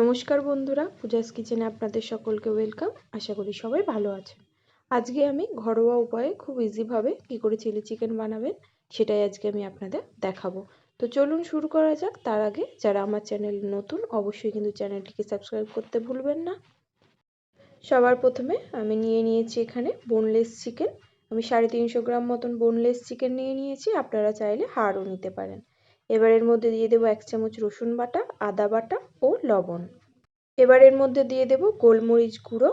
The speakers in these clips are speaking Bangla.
নমস্কার বন্ধুরা, পূজাস কিচেনে আপনাদের সকলকে ওয়েলকাম। আশা করি সবাই ভালো আছেন। আজকে আমি ঘরোয়া উপায়ে খুব ইজিভাবে কী করে চিলি চিকেন বানাবেন সেটাই আজকে আমি আপনাদের দেখাবো। তো চলুন শুরু করা যাক। তার আগে যারা আমার চ্যানেল নতুন অবশ্যই কিন্তু চ্যানেলটিকে সাবস্ক্রাইব করতে ভুলবেন না। সবার প্রথমে আমি নিয়েছি এখানে বোনলেস চিকেন। আমি 350 গ্রাম মতন বোনলেস চিকেন নিয়েছি। আপনারা চাইলে হাড়ও নিতে পারেন। এবার এর মধ্যে দিয়ে দেবো 1 চামচ রসুন বাটা, আদা বাটা ও লবণ। এবার এর মধ্যে দিয়ে দেব গোলমরিচ গুঁড়ো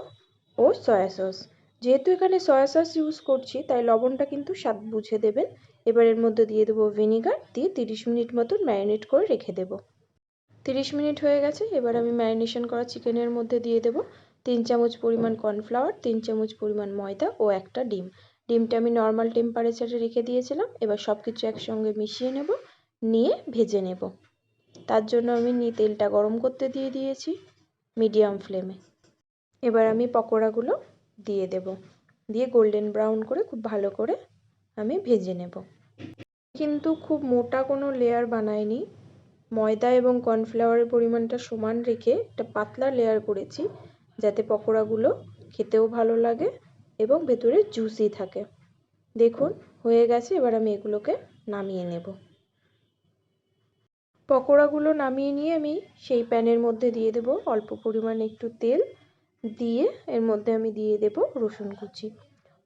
ও সয়া সস। যেহেতু এখানে সয়া সস ইউজ করছি তাই লবণটা কিন্তু স্বাদ বুঝে দেবেন। এবার এর মধ্যে দিয়ে দেবো ভিনিগার, দিয়ে 30 মিনিট মতন ম্যারিনেট করে রেখে দেব। 30 মিনিট হয়ে গেছে। এবার আমি ম্যারিনেশন করা চিকেনের মধ্যে দিয়ে দেব 3 চামচ পরিমাণ কর্নফ্লাওয়ার, 3 চামচ পরিমাণ ময়দা ও একটা ডিম। ডিমটা আমি নর্মাল টেম্পারেচারে রেখে দিয়েছিলাম। এবার সব কিছু একসঙ্গে মিশিয়ে নেব, নিয়ে ভেজে নেব। তার জন্য আমি তেলটা গরম করতে দিয়ে দিয়েছি মিডিয়াম ফ্লেমে। এবার আমি পকোড়াগুলো দিয়ে দেব, দিয়ে গোল্ডেন ব্রাউন করে খুব ভালো করে আমি ভেজে নেব। কিন্তু খুব মোটা কোনো লেয়ার বানাইনি, ময়দা এবং কর্নফ্লাওয়ারের পরিমাণটা সমান রেখে একটা পাতলা লেয়ার করেছি, যাতে পকোড়াগুলো খেতেও ভালো লাগে এবং ভেতরে জুসি থাকে। দেখুন হয়ে গেছে। এবার আমি এগুলোকে নামিয়ে নেব। পকোড়াগুলো নামিয়ে নিয়ে আমি সেই প্যানের মধ্যে দিয়ে দেব অল্প পরিমাণে একটু তেল, দিয়ে এর মধ্যে আমি দিয়ে দেব রসুন কুচি।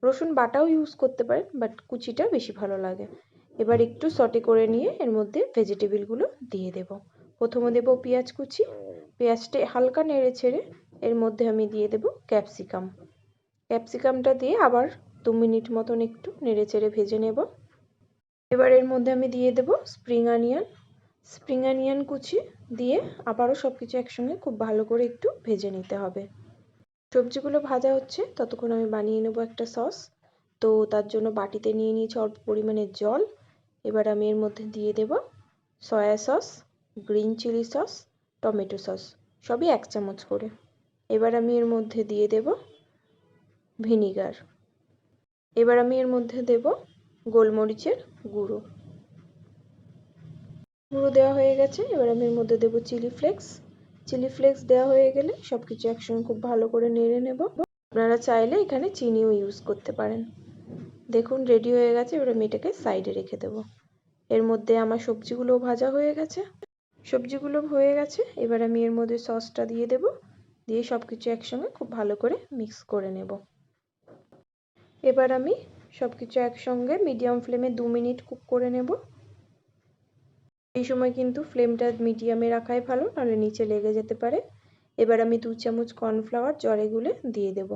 রসুন বাটাও ইউজ করতে পারেন, বাট কুচিটা বেশি ভালো লাগে। এবার একটু সটে করে নিয়ে এর মধ্যে ভেজিটেবলগুলো দিয়ে দেব। প্রথমে দেব পেঁয়াজ কুচি। পেঁয়াজটা হালকা নেড়ে ছেড়ে এর মধ্যে আমি দিয়ে দেব ক্যাপসিকাম। ক্যাপসিকামটা দিয়ে আবার 2 মিনিট মতন একটু নেড়ে চেড়ে ভেজে নেব। এবার এর মধ্যে আমি দিয়ে দেব স্প্রিং অনিয়ন কুচি, দিয়ে আবারও সব কিছু একসঙ্গে খুব ভালো করে একটু ভেজে নিতে হবে। সবজিগুলো ভাজা হচ্ছে ততক্ষণ আমি বানিয়ে নেব একটা সস। তো তার জন্য বাটিতে নিয়ে নিয়েছি অল্প পরিমাণে জল। এবার আমি এর মধ্যে দিয়ে দেব soya sauce, green chilli sauce, tomato sauce, সবই 1 চামচ করে। এবার আমি এর মধ্যে দিয়ে দেব ভিনিগার। এবার আমি এর মধ্যে দেব গোলমরিচের গুঁড়ো দেওয়া হয়ে গেছে। এবার আমি এর মধ্যে দেব চিলি ফ্লেক্স দেওয়া হয়ে গেলে সব কিছু একসঙ্গে খুব ভালো করে নেড়ে নেব। আপনারা চাইলে এখানে চিনিও ইউজ করতে পারেন। দেখুন রেডি হয়ে গেছে। এবার আমি এটাকে সাইডে রেখে দেব। এর মধ্যে আমার সবজিগুলো ভাজা হয়ে গেছে। এবার আমি এর মধ্যে সসটা দিয়ে দেব, দিয়ে সব কিছু একসঙ্গে খুব ভালো করে মিক্স করে নেব। এবার আমি সব কিছু একসঙ্গে মিডিয়াম ফ্লেমে 2 মিনিট কুক করে নেব। এই সময় কিন্তু ফ্লেমটা মিডিয়ামে রাখাই ভালো, নাহলে নিচে লেগে যেতে পারে। এবার আমি 2 চামচ কর্নফ্লাওয়ার জলে গুলে দিয়ে দেব।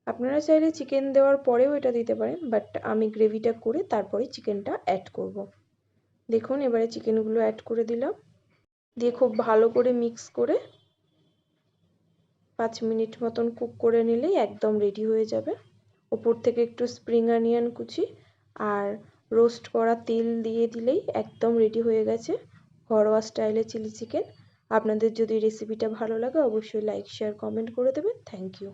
আপনারা চাইলে চিকেন দেওয়ার পরেও এটা দিতে পারেন, বাট আমি গ্রেভিটা করে তারপরে চিকেনটা অ্যাড করব। দেখুন এবারে চিকেনগুলো অ্যাড করে দিলাম, দিয়ে খুব ভালো করে মিক্স করে 5 মিনিট মতন কুক করে নিলেই একদম রেডি হয়ে যাবে। ওপর থেকে একটু স্প্রিং অনিয়ন কুচি আর রোস্ট করা তেল দিয়ে দিলেই একদম রেডি হয়ে গেছে ঘরোয়া স্টাইলে চিলি চিকেন। আপনাদের যদি রেসিপিটা ভালো লাগে অবশ্যই লাইক, শেয়ার, কমেন্ট করে দেবেন। Thank you.